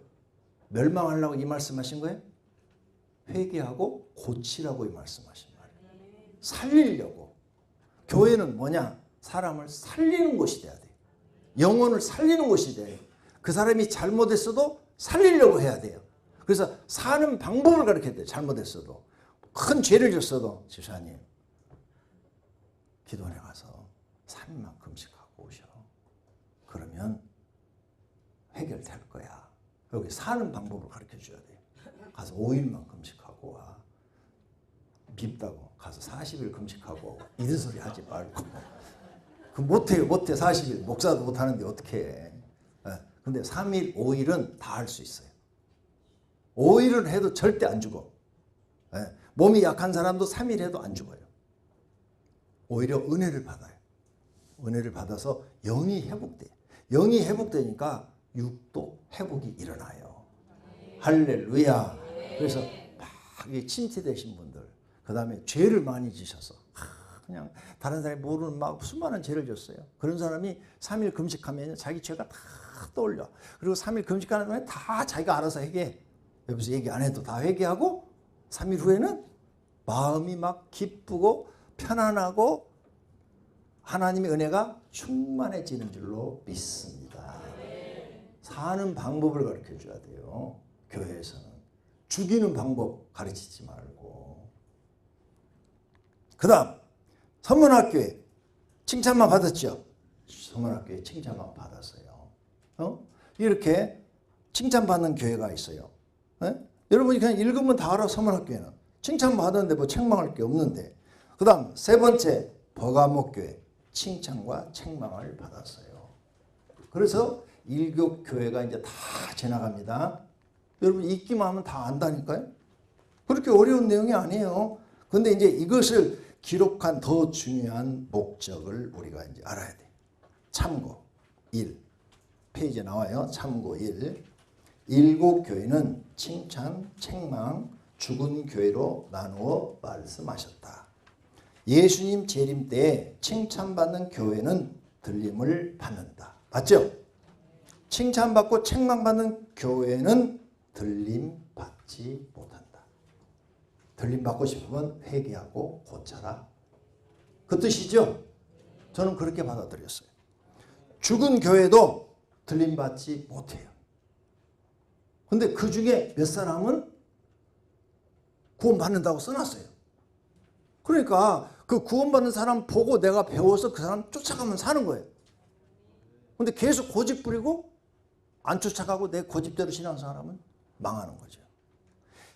멸망하려고 이 말씀하신 거예요? 회개하고 고치라고 이 말씀하신 말이에요. 살리려고. 교회는 뭐냐? 사람을 살리는 곳이 돼야 돼요. 영혼을 살리는 곳이 돼요. 그 사람이 잘못했어도 살리려고 해야 돼요. 그래서 사는 방법을 가르쳐야 돼요. 잘못했어도. 큰 죄를 졌어도, 집사님 기도원에 가서 3일만 금식하고 오셔. 그러면 해결될 거야. 여기 사는 방법을 가르쳐 줘야 돼요. 가서 5일만 금식하고 와. 밉다고 가서 40일 금식하고 오고. 이런 소리 하지 말고. 그 못해요. 못해. 40일. 목사도 못하는데 어떻게 해. 근데 3일, 5일은 다 할 수 있어요. 5일은 해도 절대 안 죽어. 몸이 약한 사람도 3일 해도 안 죽어요. 오히려 은혜를 받아요. 은혜를 받아서 영이 회복돼요. 영이 회복되니까 육도 회복이 일어나요. 할렐루야. 그래서 막 침체되신 분들, 그 다음에 죄를 많이 지셔서 그냥 다른 사람이 모르는 막 수많은 죄를 졌어요. 그런 사람이 3일 금식하면 자기 죄가 다 떠올려. 그리고 3일 금식하는 동안에 다 자기가 알아서 회개해. 여기서 얘기 안 해도 다 회개하고 3일 후에는 마음이 막 기쁘고 편안하고 하나님의 은혜가 충만해지는 줄로 믿습니다. 사는 방법을 가르쳐 줘야 돼요. 교회에서는. 죽이는 방법 가르치지 말고. 그 다음 선문학교에 칭찬만 받았죠. 선문학교에 칭찬만 받았어요. 이렇게 칭찬받는 교회가 있어요. 여러분이 그냥 읽으면 다 알아. 선문학교에는 칭찬받았는데 뭐 책망할 게 없는데. 그 다음 세 번째 버가목교회 칭찬과 책망을 받았어요. 그래서 일교교회가 이제 다 지나갑니다. 여러분 읽기만 하면 다 안다니까요. 그렇게 어려운 내용이 아니에요. 근데 이제 이것을 기록한 더 중요한 목적을 우리가 이제 알아야 돼. 참고 1 페이지에 나와요. 참고 1. 일곱 교회는 칭찬, 책망, 죽은 교회로 나누어 말씀하셨다. 예수님 재림 때에 칭찬받는 교회는 들림을 받는다. 맞죠? 칭찬받고 책망받는 교회는 들림받지 못한다. 들림받고 싶으면 회개하고 고쳐라. 그 뜻이죠? 저는 그렇게 받아들였어요. 죽은 교회도 들림받지 못해요. 근데 그 중에 몇 사람은 구원받는다고 써놨어요. 그러니까 그 구원받는 사람 보고 내가 배워서 그 사람 쫓아가면 사는 거예요. 근데 계속 고집 부리고 안 쫓아가고 내 고집대로 신앙생활하면 망하는 거죠.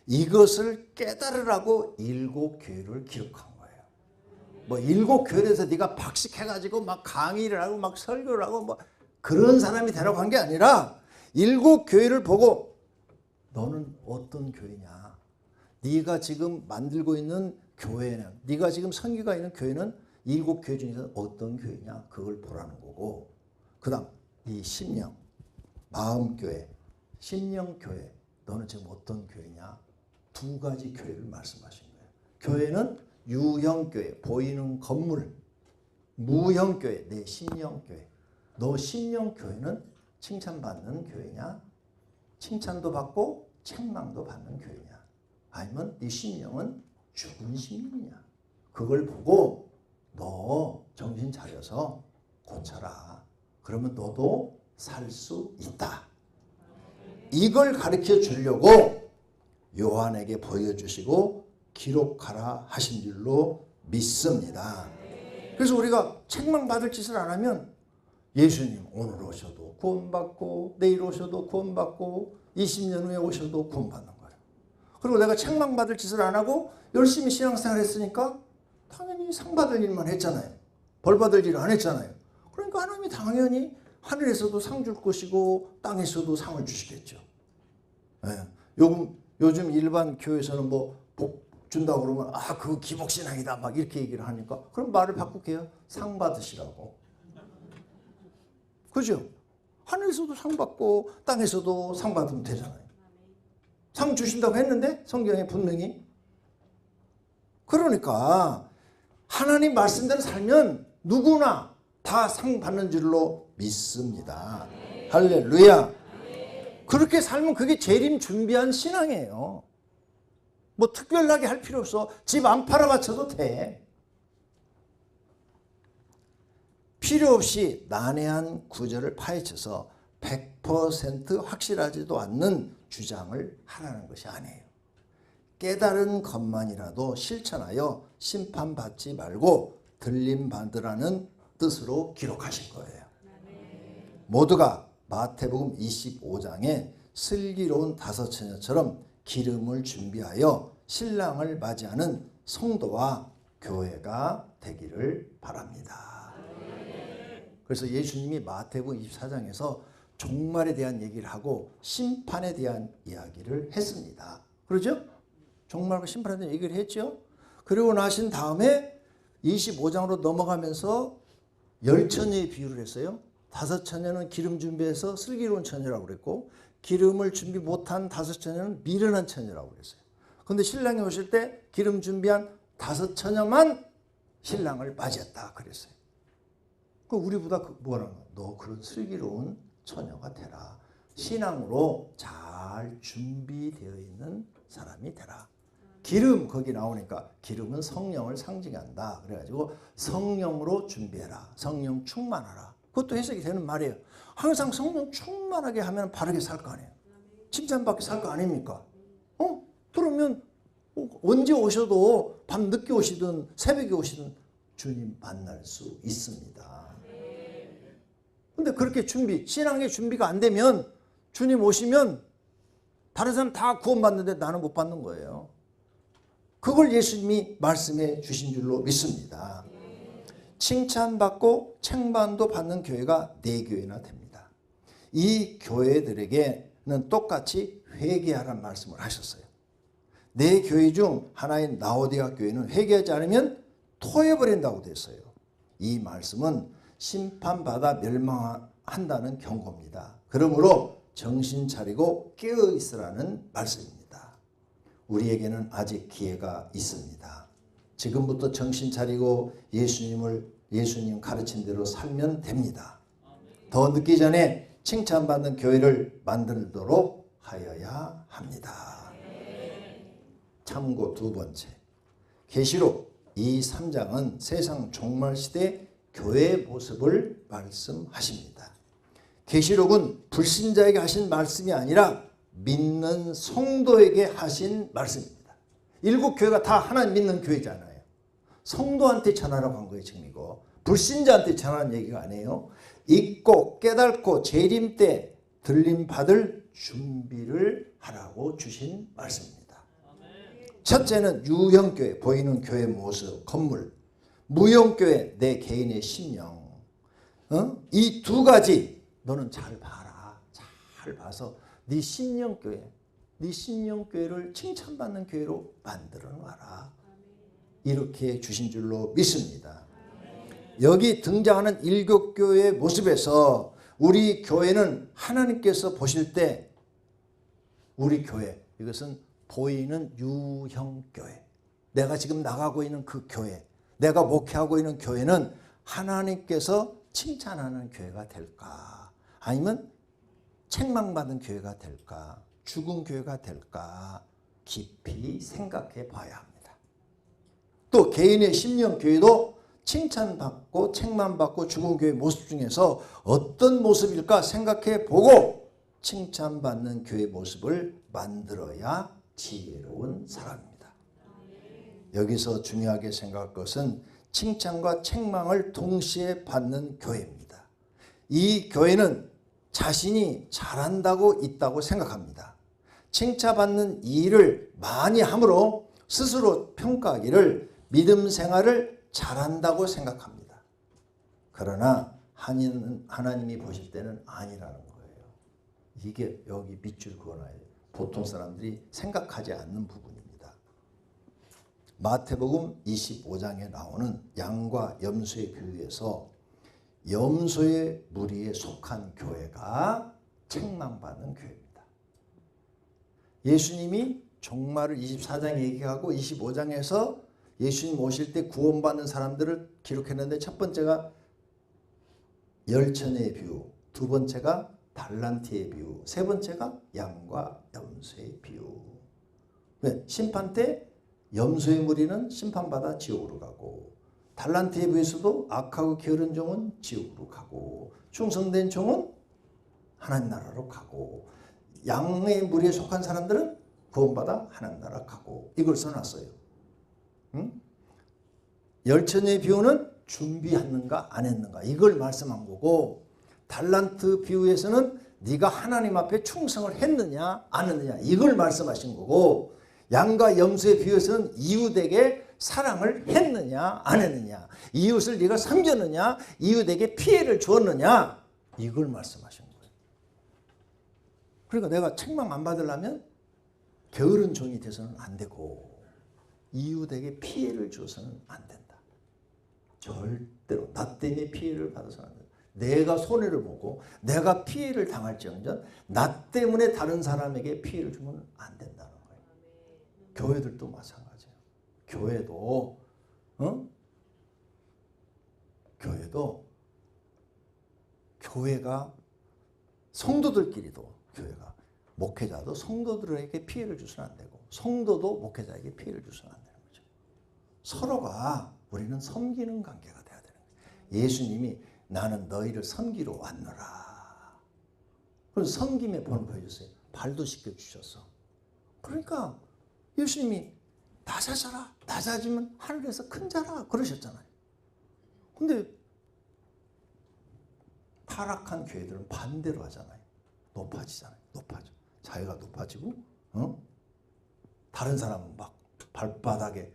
이것을 깨달으라고 7교회를 기록한 거예요. 뭐 7교회에서 네가 박식해가지고 막 강의를 하고 막 설교를 하고 뭐 그런 사람이 되라고 한 게 아니라 7교회를 보고 너는 어떤 교회냐? 네가 지금 만들고 있는 교회는, 네가 지금 선교가 있는 교회는 7교회 중에서 어떤 교회냐? 그걸 보라는 거고, 그 다음 이 심령, 마음교회, 심령교회, 너는 지금 어떤 교회냐? 2가지 교회를 말씀하신 거예요. 교회는 유형교회, 보이는 건물, 무형교회, 내 심령교회. 너 심령교회는 칭찬받는 교회냐? 칭찬도 받고 책망도 받는 교회냐? 아니면 네 심령은 죽은 심령이냐? 그걸 보고 너 정신 차려서 고쳐라. 그러면 너도 살 수 있다. 이걸 가르쳐 주려고 요한에게 보여주시고 기록하라 하신 줄로 믿습니다. 그래서 우리가 책망받을 짓을 안 하면 예수님 오늘 오셔도 구원받고 내일 오셔도 구원받고 20년 후에 오셔도 구원받는 거예요. 그리고 내가 책망받을 짓을 안 하고 열심히 신앙생활 했으니까 당연히 상 받을 일만 했잖아요. 벌 받을 일을 안 했잖아요. 그러니까 하나님이 당연히 하늘에서도 상 줄 것이고 땅에서도 상을 주시겠죠. 네. 요즘 일반 교회에서는 뭐 복 준다고 그러면 그거 기복신앙이다 막 이렇게 얘기를 하니까 그럼 말을 바꿀게요. 상 받으시라고. 그죠? 하늘에서도 상 받고 땅에서도 상 받으면 되잖아요. 상 주신다고 했는데 성경에 분명히. 그러니까 하나님 말씀대로 살면 누구나 다 상 받는 줄로 믿습니다. 할렐루야. 그렇게 살면 그게 재림 준비한 신앙이에요. 뭐 특별하게 할 필요 없어. 집 안 팔아바쳐도 돼. 필요 없이 난해한 구절을 파헤쳐서 100% 확실하지도 않는 주장을 하라는 것이 아니에요. 깨달은 것만이라도 실천하여 심판받지 말고 들림받으라는 뜻으로 기록하신 거예요. 모두가 마태복음 25장에 슬기로운 5처녀처럼 기름을 준비하여 신랑을 맞이하는 성도와 교회가 되기를 바랍니다. 그래서 예수님이 마태복음 24장에서 종말에 대한 얘기를 하고 심판에 대한 이야기를 했습니다. 그렇죠? 종말과 심판에 대한 얘기를 했죠. 그리고 나신 다음에 25장으로 넘어가면서 10처녀의 비유를 했어요. 5처녀는 기름 준비해서 슬기로운 처녀라고 그랬고 기름을 준비 못한 5처녀는 미련한 처녀라고 그랬어요. 그런데 신랑이 오실 때 기름 준비한 5처녀만 신랑을 맞이했다 그랬어요. 그 우리보다 뭐라는 거야? 너 그런 슬기로운 처녀가 되라. 신앙으로 잘 준비되어 있는 사람이 되라. 기름 거기 나오니까 기름은 성령을 상징한다. 그래가지고 성령으로 준비해라. 성령 충만하라. 그것도 해석이 되는 말이에요. 항상 성령 충만하게 하면 바르게 살 거 아니에요. 칭찬받게 살 거 아닙니까? 그러면 언제 오셔도 밤 늦게 오시든 새벽에 오시든 주님 만날 수 있습니다. 근데 그렇게 신앙의 준비가 안 되면 주님 오시면 다른 사람 다 구원받는데 나는 못 받는 거예요. 그걸 예수님이 말씀해 주신 줄로 믿습니다. 칭찬받고 책망도 받는 교회가 4교회나 됩니다. 이 교회들에게는 똑같이 회개하라는 말씀을 하셨어요. 4교회 중 하나인 라오디가 교회는 회개하지 않으면 토해버린다고 됐어요. 이 말씀은 심판받아 멸망한다는 경고입니다. 그러므로 정신 차리고 깨어 있으라는 말씀입니다. 우리에게는 아직 기회가 있습니다. 지금부터 정신 차리고 예수님 가르친 대로 살면 됩니다. 더 늦기 전에 칭찬받는 교회를 만들도록 하여야 합니다. 참고 2번째, 계시록 3장은 세상 종말 시대 교회의 모습을 말씀하십니다. 계시록은 불신자에게 하신 말씀이 아니라 믿는 성도에게 하신 말씀입니다. 7교회가 다 하나님 믿는 교회잖아요. 성도한테 전하라고 한 거예요. 지금 이거. 불신자한테 전하는 얘기가 아니에요. 읽고 깨닫고 재림 때 들림 받을 준비를 하라고 주신 말씀입니다. 첫째는 유형교회, 보이는 교회 모습, 건물. 무형교회, 내 개인의 심령. 이 두 가지 너는 잘 봐라. 잘 봐서 네 심령교회, 네 심령교회를 칭찬받는 교회로 만들어 놔라. 이렇게 주신 줄로 믿습니다. 여기 등장하는 일곱교회의 모습에서 우리 교회는 하나님께서 보실 때 우리 교회, 이것은 보이는 유형교회, 내가 지금 나가고 있는 그 교회, 내가 목회하고 있는 교회는 하나님께서 칭찬하는 교회가 될까? 아니면 책망받은 교회가 될까? 죽은 교회가 될까? 깊이 생각해 봐야 합니다. 또 개인의 심령교회도 칭찬받고 책망받고 죽은 교회 모습 중에서 어떤 모습일까 생각해 보고 칭찬받는 교회 모습을 만들어야 지혜로운 사람입니다. 여기서 중요하게 생각할 것은 칭찬과 책망을 동시에 받는 교회입니다. 이 교회는 자신이 잘한다고 있다고 생각합니다. 칭찬받는 일을 많이 함으로 스스로 평가하기를 믿음 생활을 잘한다고 생각합니다. 그러나 하나님이 보실 때는 아니라는 거예요. 이게 여기 밑줄 그어놔야 돼요. 보통 사람들이 생각하지 않는 부분입니다. 마태복음 25장에 나오는 양과 염소의 비유에서 염소의 무리에 속한 교회가 책망받는 교회입니다. 예수님이 종말을 24장에 얘기하고 25장에서 예수님 오실 때 구원받는 사람들을 기록했는데 첫 번째가 열천의 비유, 두 번째가 달란트의 비유, 세 번째가 양과 염소의 비유. 심판 때 염소의 무리는 심판받아 지옥으로 가고 달란트의 비유에서도 악하고 게으른 종은 지옥으로 가고 충성된 종은 하나님 나라로 가고 양의 무리에 속한 사람들은 구원받아 하나님 나라 가고 이걸 써놨어요. 열천의 비유는 준비했는가 안 했는가 이걸 말씀한 거고 달란트 비유에서는 네가 하나님 앞에 충성을 했느냐 안 했느냐 이걸 말씀하신 거고 양과 염소의 비유에서는 이웃에게 사랑을 했느냐 안 했느냐 이웃을 네가 섬겼느냐 이웃에게 피해를 주었느냐 이걸 말씀하신 거예요. 그러니까 내가 책망 안 받으려면 게으른 종이 돼서는 안 되고 이웃에게 피해를 줘서는 안 된다. 절대로 나 때문에 피해를 받아서는 안 된다. 내가 손해를 보고 내가 피해를 당할지언정 나 때문에 다른 사람에게 피해를 주면 안 된다는 거예요. 교회들도 마찬가지예요. 교회가 성도들끼리도 교회가 목회자도 성도들에게 피해를 주서는 안 되고 성도도 목회자에게 피해를 주서는 안 되는 거죠. 서로가 우리는 섬기는 관계가 돼야 되는 거예요. 예수님이 나는 너희를 섬기러 왔노라. 그래서 섬김의 본을 보여줬어요. 발도 씻겨주셨어. 그러니까 예수님이 낮아져라. 낮아지면 하늘에서 큰 자라. 그러셨잖아요. 근데 타락한 교회들은 반대로 하잖아요. 높아지잖아요. 높아져. 자기가 높아지고 다른 사람은 막 발바닥에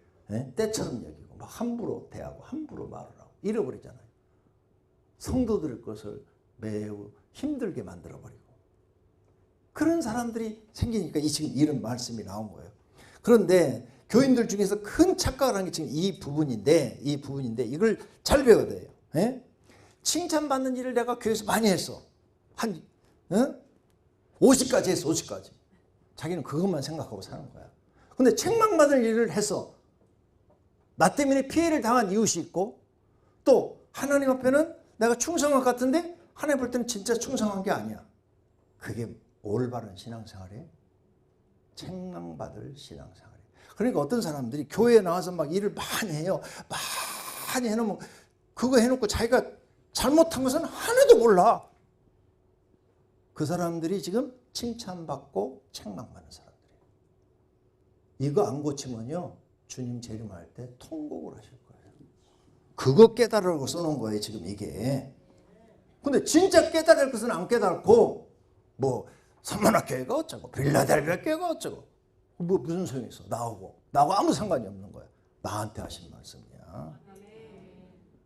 때처럼 여기고 막 함부로 대하고 함부로 말을 하고 잃어버리잖아요. 성도들의 것을 매우 힘들게 만들어버리고 그런 사람들이 생기니까 지금 이런 말씀이 나온 거예요. 그런데 교인들 중에서 큰 착각을 한 게 지금 이 부분인데 이걸 잘 배워야 돼요. 칭찬받는 일을 내가 교회에서 많이 했어. 한 50가지 했어. 50가지. 자기는 그것만 생각하고 사는 거야. 근데 책망받을 일을 해서 나 때문에 피해를 당한 이웃이 있고 또 하나님 앞에는 내가 충성한 것 같은데 하나님 볼 때는 진짜 충성한 게 아니야. 그게 올바른 신앙생활이에요. 책망받을 신앙생활이에요. 그러니까 어떤 사람들이 교회에 나와서 막 일을 많이 해요. 많이 해놓으면 그거 해놓고 자기가 잘못한 것은 하나도 몰라. 그 사람들이 지금 칭찬받고 책망받는 사람들이에요. 이거 안 고치면요 주님 재림할 때 통곡을 하실 거예요. 그거 깨달으라고 써놓은 거예요, 지금 이게. 근데 진짜 깨달을 것은 안 깨달고 뭐 선만학교회가 어쩌고 빌라델비아 교회가 어쩌고 뭐 무슨 소용이 있어. 나하고 아무 상관이 없는 거야. 나한테 하신 말씀이야.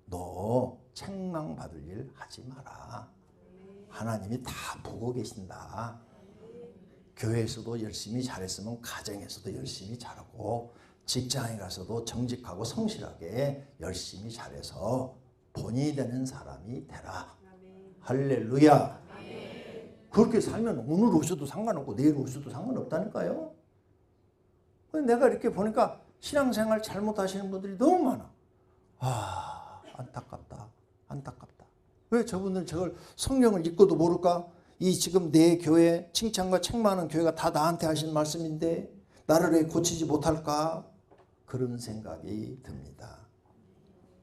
너 책망받을 일 하지 마라. 하나님이 다 보고 계신다. 교회에서도 열심히 잘했으면 가정에서도 열심히 잘하고 직장에 가서도 정직하고 성실하게 열심히 잘해서 본이 되는 사람이 되라. 할렐루야. 그렇게 살면 오늘 오셔도 상관없고 내일 오셔도 상관없다니까요. 내가 이렇게 보니까 신앙생활 잘못하시는 분들이 너무 많아. 아, 안타깝다. 왜 저분들 저걸 성경을 읽고도 모를까? 이 지금 내 교회 칭찬과 책망하는 교회가 다 나한테 하신 말씀인데 나를 왜 고치지 못할까? 그런 생각이 듭니다.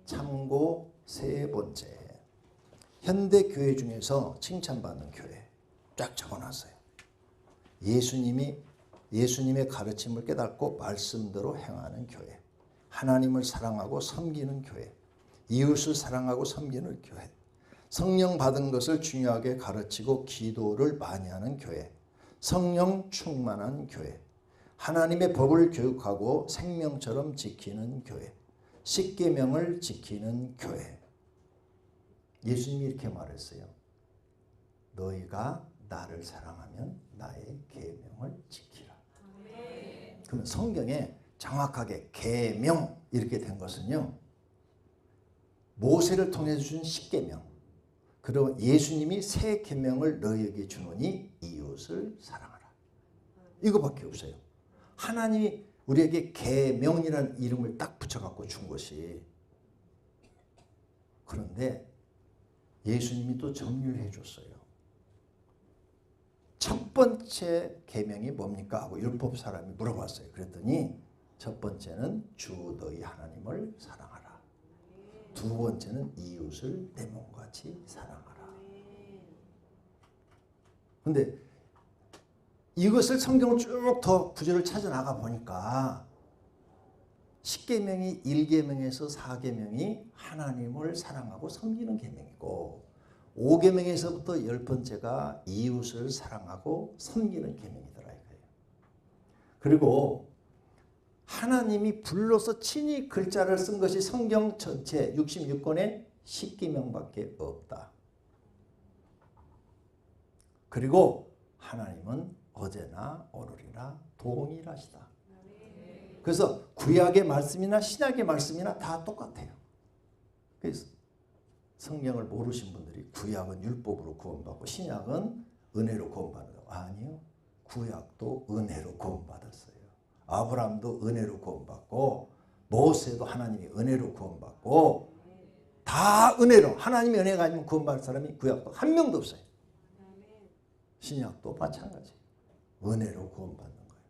참고 세 번째, 현대 교회 중에서 칭찬받는 교회 쫙 적어놨어요. 예수님의 가르침을 깨닫고 말씀대로 행하는 교회, 하나님을 사랑하고 섬기는 교회, 이웃을 사랑하고 섬기는 교회, 성령 받은 것을 중요하게 가르치고 기도를 많이 하는 교회, 성령 충만한 교회, 하나님의 법을 교육하고 생명처럼 지키는 교회, 십계명을 지키는 교회. 예수님이 이렇게 말했어요. 너희가 나를 사랑하면 나의 계명을 지키라. 그러면 성경에 정확하게 계명 이렇게 된 것은요, 모세를 통해 주신 십계명, 그리고 예수님이 새 계명을 너희에게 주노니 이웃을 사랑하라. 이거밖에 없어요. 하나님이 우리에게 계명이라는 이름을 딱 붙여갖고 준 것이. 그런데 예수님이 또 정리를 해줬어요. 첫 번째 계명이 뭡니까? 하고 율법 사람이 물어봤어요. 그랬더니 첫 번째는 주 너희 하나님을 사랑하라. 두 번째는 이웃을 내 몸같이 사랑하라. 근데 이것을 성경을 쭉 더 구절을 찾아 나가 보니까 10계명이 1계명에서 4계명이 하나님을 사랑하고 섬기는 계명이고 5계명에서부터 10번째가 이웃을 사랑하고 섬기는 계명이더라 이거예요. 그리고 하나님이 불러서 친히 글자를 쓴 것이 성경 전체 66권에 10계명밖에 없다. 그리고 하나님은 어제나 오늘이나 동일하시다. 그래서 구약의 말씀이나 신약의 말씀이나 다 똑같아요. 그래서 성경을 모르신 분들이 구약은 율법으로 구원받고 신약은 은혜로 구원받는다고. 아니요. 구약도 은혜로 구원받았어요. 아브라함도 은혜로 구원받고 모세도 하나님이 은혜로 구원받고 다 은혜로, 하나님의 은혜가 아니면 구원받을 사람이 구약도 한 명도 없어요. 신약도 마찬가지. 은혜로 구원받는 거예요.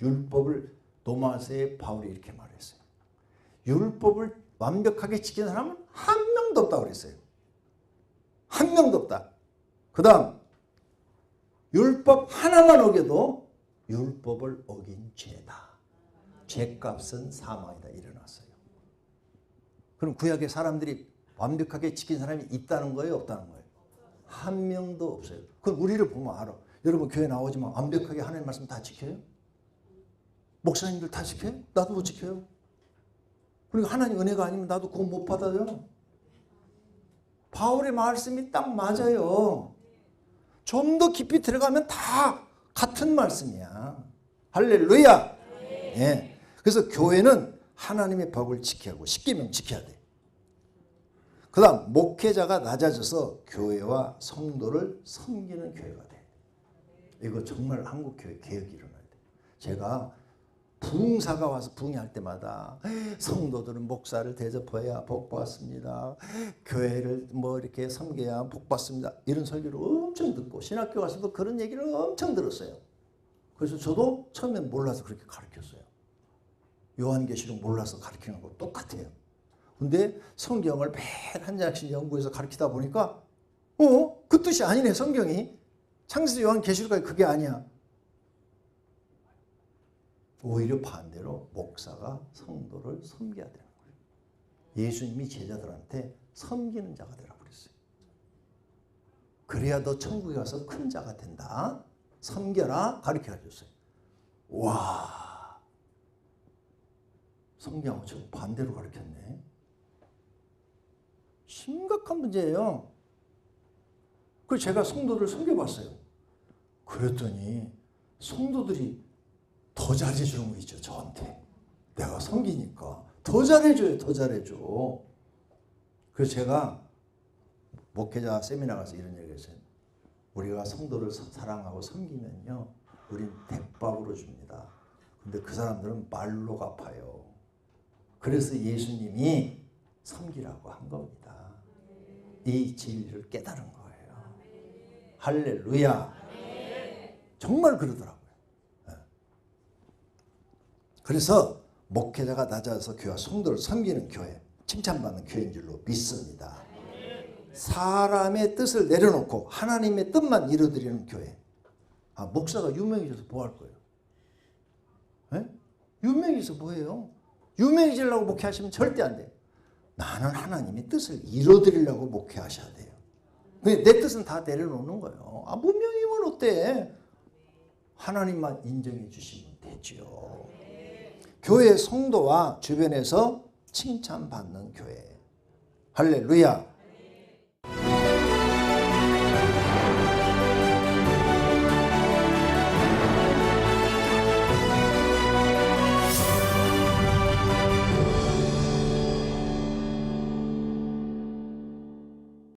율법을 로마서에 바울이 이렇게 말했어요. 율법을 완벽하게 지키는 사람은 한 명도 없다고 그랬어요. 한 명도 없다. 그 다음 율법 하나만 어겨도 율법을 어긴 죄다. 죄값은 사망이다. 일어났어요. 그럼 구약의 사람들이 완벽하게 지킨 사람이 있다는 거예요? 없다는 거예요? 한 명도 없어요. 그럼 우리를 보면 알아. 여러분 교회 나오지만 완벽하게 하나님 말씀 다 지켜요? 목사님들 다 지켜요? 나도 못 지켜요. 그리고 하나님 은혜가 아니면 나도 그거 못 받아요. 바울의 말씀이 딱 맞아요. 좀 더 깊이 들어가면 다 같은 말씀이야. 할렐루야. 예. 그래서 교회는 하나님의 법을 지켜야 하고 십계명 지켜야 돼. 그 다음 목회자가 낮아져서 교회와 성도를 섬기는 교회가 돼. 이거 정말 한국교회 개혁이 일어나야 돼. 제가 부흥사가 와서 부흥할 때마다 성도들은 목사를 대접해야 복 받습니다. 교회를 뭐 이렇게 섬겨야 복 받습니다. 이런 설교를 엄청 듣고 신학교 가서도 그런 얘기를 엄청 들었어요. 그래서 저도 처음엔 몰라서 그렇게 가르쳤어요. 요한계시록 몰라서 가르치는 거 똑같아요. 근데 성경을 매일 한 장씩 연구해서 가르치다 보니까 그 뜻이 아니네. 성경이 창세기 요한계시록까지 그게 아니야. 오히려 반대로 목사가 성도를 섬겨야 되는 거예요. 예수님이 제자들한테 섬기는 자가 되라고 그랬어요. 그래야 너 천국에 가서 큰 자가 된다. 섬겨라 가르쳐 줬어요. 와, 성경하고 저 반대로 가르쳤네. 심각한 문제예요. 그래서 제가 성도를 섬겨봤어요. 그랬더니 성도들이 더 잘해주는 거 있죠. 저한테. 내가 섬기니까 더 잘해줘요. 더 잘해줘. 그래서 제가 목회자 세미나 가서 이런 얘기 했어요. 우리가 성도를 사랑하고 섬기면요, 우린 대박으로 줍니다. 근데 그 사람들은 말로 갚아요. 그래서 예수님이 섬기라고 한 겁니다. 이 진리를 깨달은 거예요. 할렐루야. 정말 그러더라고요. 그래서 목회자가 낮아서 교회와 성도를 섬기는 교회, 칭찬받는 교회인 줄로 믿습니다. 사람의 뜻을 내려놓고 하나님의 뜻만 이루어드리는 교회. 아, 목사가 유명해져서 뭐 할 거예요? 네? 유명해져서 뭐해요? 유명해지려고 목회하시면 절대 안 돼요. 나는 하나님의 뜻을 이루어드리려고 목회하셔야 돼요. 내 뜻은 다 내려놓는 거예요. 아, 무명이면 어때? 하나님만 인정해 주시면 되죠. 교회 성도와 주변에서 칭찬받는 교회. 할렐루야.